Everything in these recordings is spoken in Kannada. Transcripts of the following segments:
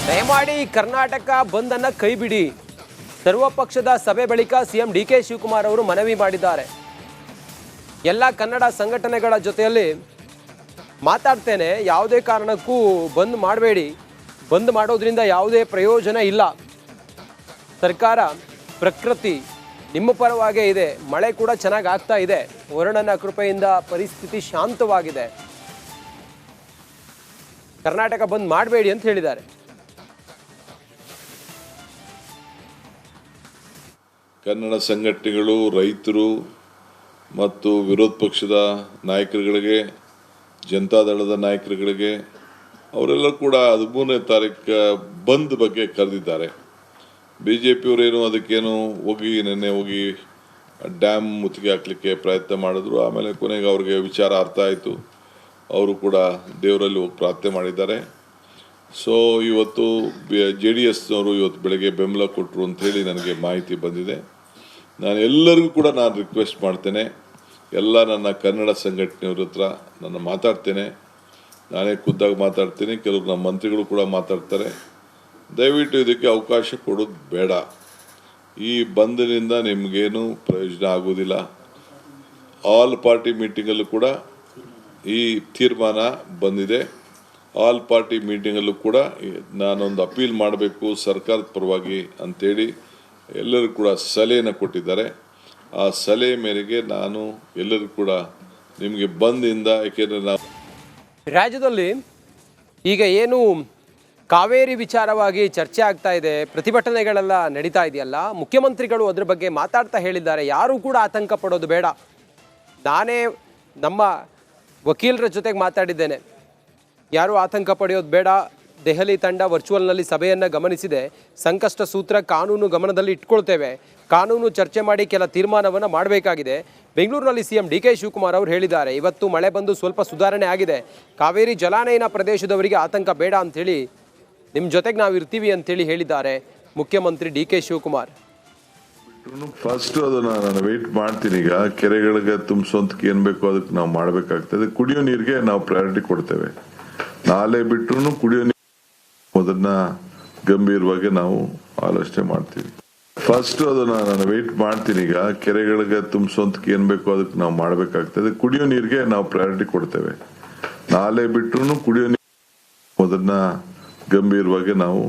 ದಯಮಾಡಿ ಕರ್ನಾಟಕ ಬಂದ್ ಅನ್ನು ಕೈಬಿಡಿ. ಸರ್ವಪಕ್ಷದ ಸಭೆ ಬಳಿಕ ಸಿಎಂ ಡಿಕೆ ಶಿವಕುಮಾರ್ ಅವರು ಮನವಿ ಮಾಡಿದ್ದಾರೆ. ಎಲ್ಲ ಕನ್ನಡ ಸಂಘಟನೆಗಳ ಜೊತೆಯಲ್ಲಿ ಮಾತಾಡ್ತೇನೆ, ಯಾವುದೇ ಕಾರಣಕ್ಕೂ ಬಂದ್ ಮಾಡಬೇಡಿ, ಬಂದ್ ಮಾಡೋದ್ರಿಂದ ಯಾವುದೇ ಪ್ರಯೋಜನ ಇಲ್ಲ. ಸರ್ಕಾರ ಪ್ರಕೃತಿ ನಿಮ್ಮ ಪರವಾಗೇ ಇದೆ, ಮಳೆ ಕೂಡ ಚೆನ್ನಾಗಿ ಆಗ್ತಾ ಇದೆ, ವರುಣನ ಕೃಪೆಯಿಂದ ಪರಿಸ್ಥಿತಿ ಶಾಂತವಾಗಿದೆ, ಕರ್ನಾಟಕ ಬಂದ್ ಮಾಡಬೇಡಿ ಅಂತ ಹೇಳಿದ್ದಾರೆ. ಕನ್ನಡ ಸಂಘಟನೆಗಳು, ರೈತರು ಮತ್ತು ವಿರೋಧ ಪಕ್ಷದ ನಾಯಕರುಗಳಿಗೆ, ಜನತಾದಳದ ನಾಯಕರುಗಳಿಗೆ ಅವರೆಲ್ಲ ಕೂಡ 13ನೇ ತಾರೀಕು ಬಂದ್ ಬಗ್ಗೆ ಕರೆದಿದ್ದಾರೆ. BJPಯವರೇನು ಅದಕ್ಕೇನು ನೆನ್ನೆ ಹೋಗಿ ಡ್ಯಾಮ್ ಮುತ್ತಿಗೆ ಹಾಕಲಿಕ್ಕೆ ಪ್ರಯತ್ನ ಮಾಡಿದ್ರು. ಆಮೇಲೆ ಕೊನೆಗೆ ಅವ್ರಿಗೆ ವಿಚಾರ ಅರ್ಥ ಆಯಿತು, ಅವರು ಕೂಡ ದೇವರಲ್ಲಿ ಹೋಗಿ ಪ್ರಾರ್ಥನೆ ಮಾಡಿದ್ದಾರೆ. ಸೊ ಇವತ್ತು JDSನವರು ಇವತ್ತು ಬೆಳಗ್ಗೆ ಬೆಂಬಲ ಕೊಟ್ಟರು ಅಂಥೇಳಿ ನನಗೆ ಮಾಹಿತಿ ಬಂದಿದೆ. ನಾನು ಎಲ್ಲರಿಗೂ ಕೂಡ ರಿಕ್ವೆಸ್ಟ್ ಮಾಡ್ತೇನೆ, ಎಲ್ಲ ನನ್ನ ಕನ್ನಡ ಸಂಘಟನೆಯವ್ರ ಹತ್ರ ನಾನು ಮಾತಾಡ್ತೇನೆ, ನಾನೇ ಖುದ್ದಾಗಿ ಮಾತಾಡ್ತೀನಿ, ಕೆಲವರು ನಮ್ಮ ಮಂತ್ರಿಗಳು ಕೂಡ ಮಾತಾಡ್ತಾರೆ. ದಯವಿಟ್ಟು ಇದಕ್ಕೆ ಅವಕಾಶ ಕೊಡೋದು ಬೇಡ. ಈ ಬಂದ್ನಿಂದ ನಿಮಗೇನು ಪ್ರಯೋಜನ ಆಗೋದಿಲ್ಲ. ಆಲ್ ಪಾರ್ಟಿ ಮೀಟಿಂಗಲ್ಲೂ ಕೂಡ ಈ ತೀರ್ಮಾನ ಬಂದಿದೆ. ಆಲ್ ಪಾರ್ಟಿ ಮೀಟಿಂಗಲ್ಲೂ ಕೂಡ ನಾನೊಂದು ಅಪೀಲ್ ಮಾಡಬೇಕು ಸರ್ಕಾರದ ಪರವಾಗಿ ಅಂಥೇಳಿ ಎಲ್ಲರೂ ಕೂಡ ಸಲಹೆಯನ್ನು ಕೊಟ್ಟಿದ್ದಾರೆ. ಆ ಸಲಹೆ ಮೇರೆಗೆ ನಾನು ಎಲ್ಲರೂ ಕೂಡ ನಿಮಗೆ ಬಂದಿಂದ, ಏಕೆಂದರೆ ನಾವು ರಾಜ್ಯದಲ್ಲಿ ಈಗ ಏನು ಕಾವೇರಿ ವಿಚಾರವಾಗಿ ಚರ್ಚೆ ಆಗ್ತಾ ಇದೆ, ಪ್ರತಿಭಟನೆಗಳೆಲ್ಲ ನಡೀತಾ ಇದೆಯಲ್ಲ, ಮುಖ್ಯಮಂತ್ರಿಗಳು ಅದ್ರ ಬಗ್ಗೆ ಮಾತಾಡ್ತಾ ಹೇಳಿದ್ದಾರೆ, ಯಾರೂ ಕೂಡ ಆತಂಕ ಪಡೋದು ಬೇಡ. ನಾನೇ ನಮ್ಮ ವಕೀಲರ ಜೊತೆಗೆ ಮಾತಾಡಿದ್ದೇನೆ, ಯಾರೂ ಆತಂಕ ಪಡೆಯೋದು ಬೇಡ. ದೆಹಲಿ ತಂಡ ವರ್ಚುವಲ್ನಲ್ಲಿ ಸಭೆಯನ್ನು ಗಮನಿಸಿದೆ. ಸಂಕಷ್ಟ ಸೂತ್ರ ಕಾನೂನು ಗಮನದಲ್ಲಿ ಇಟ್ಕೊಳ್ತೇವೆ, ಕಾನೂನು ಚರ್ಚೆ ಮಾಡಿ ಕೆಲ ತೀರ್ಮಾನವನ್ನು ಮಾಡಬೇಕಾಗಿದೆ. ಬೆಂಗಳೂರಿನಲ್ಲಿ ಸಿಎಂ ಡಿಕೆ ಶಿವಕುಮಾರ್ ಅವರು ಹೇಳಿದ್ದಾರೆ, ಇವತ್ತು ಮಳೆ ಬಂದು ಸ್ವಲ್ಪ ಸುಧಾರಣೆ ಆಗಿದೆ, ಕಾವೇರಿ ಜಲಾನಯನ ಪ್ರದೇಶದವರಿಗೆ ಆತಂಕ ಬೇಡ ಅಂಥೇಳಿ ನಿಮ್ಮ ಜೊತೆಗೆ ನಾವು ಇರ್ತೀವಿ ಅಂತೇಳಿ ಹೇಳಿದ್ದಾರೆ ಮುಖ್ಯಮಂತ್ರಿ ಡಿಕೆ ಶಿವಕುಮಾರ್. ಫಸ್ಟ್ ಅದನ್ನ ನಾನು ವೇಟ್ ಮಾಡ್ತೀನಿ. ಈಗ ಕೆರೆಗಳಿಗೆ ತುಂಬಿಸೋಂತಕ್ಕೆ ಏನ್ ಬೇಕೋ ಅದಕ್ಕೆ ನಾವು ಮಾಡ್ಬೇಕಾಗ್ತದೆ. ಕುಡಿಯೋ ನೀರಿಗೆ ನಾವು ಪ್ರಯಾರಿಟಿ ಕೊಡ್ತೇವೆ. ನಾಲೆ ಬಿಟ್ರು ಕುಡಿಯೋ ನೀರು ಅದನ್ನ ಗಂಭೀರವಾಗಿ ನಾವು ಆಲೋಚನೆ ಮಾಡ್ತೀವಿ. ಫಸ್ಟ್ ಅದನ್ನ ನಾನು ವೇಟ್ ಮಾಡ್ತೀನಿ. ಈಗ ಕೆರೆಗಳಿಗೆ ತುಂಬಿಸೋಂತಕ್ಕೆ ಏನ್ ಬೇಕೋ ಅದಕ್ಕೆ ನಾವು ಮಾಡ್ಬೇಕಾಗ್ತದೆ. ಕುಡಿಯೋ ನೀರಿಗೆ ನಾವು ಪ್ರಯಾರಿಟಿ ಕೊಡ್ತೇವೆ. ನಾಲೆ ಬಿಟ್ರು ಕುಡಿಯೋ ನೀರು ಅದನ್ನ ಗಂಭೀರವಾಗಿ ನಾವು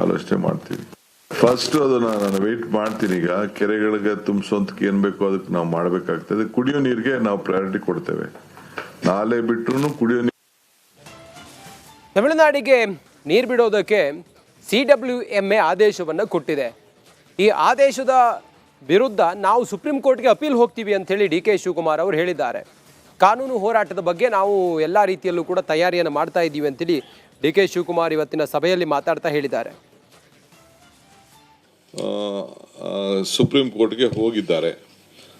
ಆಲೋಚನೆ ಮಾಡ್ತೀವಿ. ಫಸ್ಟ್ ಅದನ್ನ ನಾನು ವೇಟ್ ಮಾಡ್ತೀನಿ. ಈಗ ಕೆರೆಗಳಿಗೆ ತುಂಬಿಸೋಂತಕ್ಕೆ ಏನ್ ಬೇಕೋ ಅದಕ್ಕೆ ನಾವು ಮಾಡ್ಬೇಕಾಗ್ತದೆ. ಕುಡಿಯೋ ನೀರಿಗೆ ನಾವು ಪ್ರಯಾರಿಟಿ ಕೊಡ್ತೇವೆ. ನಾಲೆ ಬಿಟ್ರು ಕುಡಿಯೋ ನೀರು. ತಮಿಳುನಾಡಿಗೆ ನೀರು ಬಿಡೋದಕ್ಕೆ CWMA ಆದೇಶವನ್ನು ಕೊಟ್ಟಿದೆ. ಈ ಆದೇಶದ ವಿರುದ್ಧ ನಾವು ಸುಪ್ರೀಂ ಕೋರ್ಟ್ಗೆ ಅಪೀಲ್ ಹೋಗ್ತೀವಿ ಅಂತೇಳಿ ಡಿಕೆ ಶಿವಕುಮಾರ್ ಅವರು ಹೇಳಿದ್ದಾರೆ. ಕಾನೂನು ಹೋರಾಟದ ಬಗ್ಗೆ ನಾವು ಎಲ್ಲ ರೀತಿಯಲ್ಲೂ ಕೂಡ ತಯಾರಿಯನ್ನು ಮಾಡ್ತಾ ಇದ್ದೀವಿ ಅಂತೇಳಿ ಡಿಕೆ ಶಿವಕುಮಾರ್ ಇವತ್ತಿನ ಸಭೆಯಲ್ಲಿ ಮಾತಾಡ್ತಾ ಹೇಳಿದ್ದಾರೆ. ಸುಪ್ರೀಂ ಕೋರ್ಟ್ಗೆ ಹೋಗಿದ್ದಾರೆ.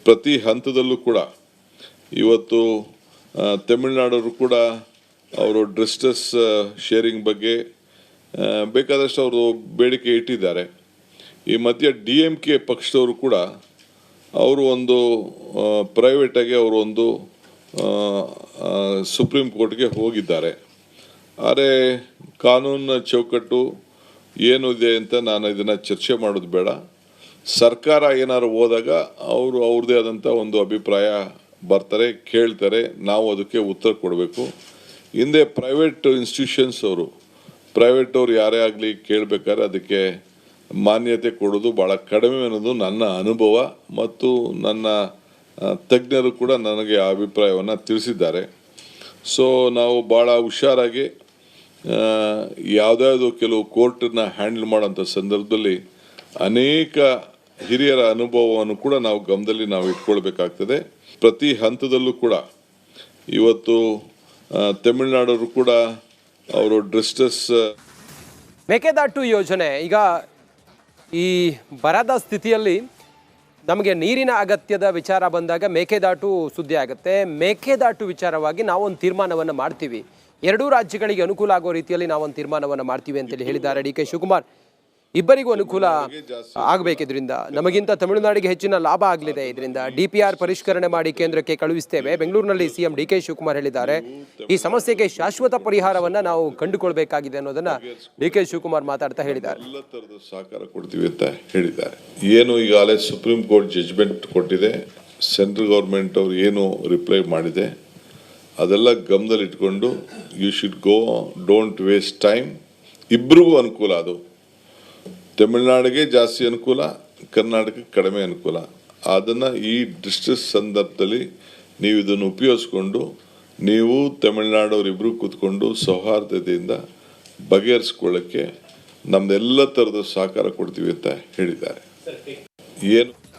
ಪ್ರತಿ ಹಂತದಲ್ಲೂ ಕೂಡ ಇವತ್ತು ತಮಿಳುನಾಡವರು ಕೂಡ ಅವರು ಡಿಸ್ಟ್ರೆಸ್ ಶೇರಿಂಗ್ ಬಗ್ಗೆ ಬೇಕಾದಷ್ಟು ಅವರು ಬೇಡಿಕೆ ಇಟ್ಟಿದ್ದಾರೆ. ಈ ಮಧ್ಯೆ DMK ಪಕ್ಷದವರು ಕೂಡ ಅವರು ಒಂದು ಪ್ರೈವೇಟಾಗಿ ಅವರು ಒಂದು ಸುಪ್ರೀಂ ಕೋರ್ಟ್ಗೆ ಹೋಗಿದ್ದಾರೆ. ಆದರೆ ಕಾನೂನಿನ ಚೌಕಟ್ಟು ಏನು ಇದೆ ಅಂತ ನಾನು ಇದನ್ನು ಚರ್ಚೆ ಮಾಡೋದು ಬೇಡ. ಸರ್ಕಾರ ಏನಾದ್ರು ಹೋದಾಗ ಅವರು ಅವ್ರದ್ದೇ ಆದಂಥ ಒಂದು ಅಭಿಪ್ರಾಯ ಬರ್ತಾರೆ, ಕೇಳ್ತಾರೆ, ನಾವು ಅದಕ್ಕೆ ಉತ್ತರ ಕೊಡಬೇಕು. ಹಿಂದೆ ಪ್ರೈವೇಟ್ ಇನ್ಸ್ಟಿಟ್ಯೂಷನ್ಸ್ ಪ್ರೈವೇಟವ್ರು ಯಾರೇ ಆಗಲಿ ಕೇಳಬೇಕಾದ್ರೆ ಅದಕ್ಕೆ ಮಾನ್ಯತೆ ಕೊಡೋದು ಭಾಳ ಕಡಿಮೆ ಅನ್ನೋದು ನನ್ನ ಅನುಭವ ಮತ್ತು ನನ್ನ ತಜ್ಞರು ಕೂಡ ನನಗೆ ಆ ಅಭಿಪ್ರಾಯವನ್ನು ತಿಳಿಸಿದ್ದಾರೆ. ಸೊ ನಾವು ಭಾಳ ಹುಷಾರಾಗಿ ಯಾವುದ್ಯಾವುದು ಕೆಲವು ಕೋರ್ಟನ್ನ ಹ್ಯಾಂಡಲ್ ಮಾಡೋಂಥ ಸಂದರ್ಭದಲ್ಲಿ ಅನೇಕ ಹಿರಿಯರ ಅನುಭವವನ್ನು ಕೂಡ ನಾವು ಗಮನದಲ್ಲಿ ನಾವು ಇಟ್ಕೊಳ್ಬೇಕಾಗ್ತದೆ. ಪ್ರತಿ ಹಂತದಲ್ಲೂ ಕೂಡ ಇವತ್ತು ತಮಿಳುನಾಡವರು ಕೂಡ ಅವರು ಡಿಸ್ಟ್ರೆಸ್ ಮೇಕೆದಾಟು ಯೋಜನೆ ಈಗ ಈ ಬರದ ಸ್ಥಿತಿಯಲ್ಲಿ ನಮಗೆ ನೀರಿನ ಅಗತ್ಯದ ವಿಚಾರ ಬಂದಾಗ ಮೇಕೆದಾಟು ಸುದ್ದಿ ಆಗುತ್ತೆ. ಮೇಕೆದಾಟು ವಿಚಾರವಾಗಿ ನಾವೊಂದು ತೀರ್ಮಾನವನ್ನು ಮಾಡ್ತೀವಿ, ಎರಡೂ ರಾಜ್ಯಗಳಿಗೆ ಅನುಕೂಲ ಆಗೋ ರೀತಿಯಲ್ಲಿ ನಾವೊಂದು ತೀರ್ಮಾನವನ್ನು ಮಾಡ್ತೀವಿ ಅಂತೇಳಿ ಹೇಳಿದ್ದಾರೆ ಡಿಕೆ ಶಿವಕುಮಾರ್. ಇಬ್ಬರಿಗೂ ಅನುಕೂಲ ಆಗಬೇಕಿದ್ರಿಂದ ನಮಗಿಂತ ತಮಿಳುನಾಡಿಗೆ ಹೆಚ್ಚಿನ ಲಾಭ ಆಗಲಿದೆ. ಇದರಿಂದ DPR ಪರಿಷ್ಕರಣೆ ಮಾಡಿ ಕೇಂದ್ರಕ್ಕೆ ಕಳುಹಿಸ್ತೇವೆ. ಬೆಂಗಳೂರಿನಲ್ಲಿ CM DK ಶಿವಕುಮಾರ್ ಹೇಳಿದ್ದಾರೆ. ಈ ಸಮಸ್ಯೆಗೆ ಶಾಶ್ವತ ಪರಿಹಾರವನ್ನ ನಾವು ಕಂಡುಕೊಳ್ಬೇಕಾಗಿದೆ ಅನ್ನೋದನ್ನ DK ಶಿವಕುಮಾರ್ ಮಾತಾಡ್ತಾ ಹೇಳಿದ್ದಾರೆ. ಎಲ್ಲ ತರದ ಸಹಕಾರ ಕೊಡ್ತೀವಿ ಅಂತ ಹೇಳಿದ್ದಾರೆ. ಏನು ಈಗಾಗಲೇ ಸುಪ್ರೀಂ ಕೋರ್ಟ್ ಜಡ್ಜ್ಮೆಂಟ್ ಕೊಟ್ಟಿದೆ, ಸೆಂಟ್ರಲ್ ಗೌರ್ಮೆಂಟ್ ಅವ್ರು ಏನು ರಿಪ್ಲೈ ಮಾಡಿದೆ ಅದೆಲ್ಲ ಗಮನದಲ್ಲಿ ಇಟ್ಕೊಂಡು you should go, don't waste time. ಇಬ್ಬರಿಗೂ ಅನುಕೂಲ. ಅದು ತಮಿಳುನಾಡಿಗೆ ಜಾಸ್ತಿ ಅನುಕೂಲ, ಕರ್ನಾಟಕಕ್ಕೆ ಕಡಿಮೆ ಅನುಕೂಲ. ಅದನ್ನು ಈ ಡಿಸ್ಟ್ರೆಸ್ ಸಂದರ್ಭದಲ್ಲಿ ನೀವು ಇದನ್ನು ಉಪಯೋಗಿಸ್ಕೊಂಡು ನೀವು ತಮಿಳುನಾಡವರಿಬ್ಬರು ಕೂತ್ಕೊಂಡು ಸೌಹಾರ್ದತೆಯಿಂದ ಬಗೆಹರಿಸ್ಕೊಳ್ಳೋಕ್ಕೆ ನಮ್ದೆಲ್ಲ ಥರದ ಸಹಕಾರ ಕೊಡ್ತೀವಿ ಅಂತ ಹೇಳಿದ್ದಾರೆ. ಏನು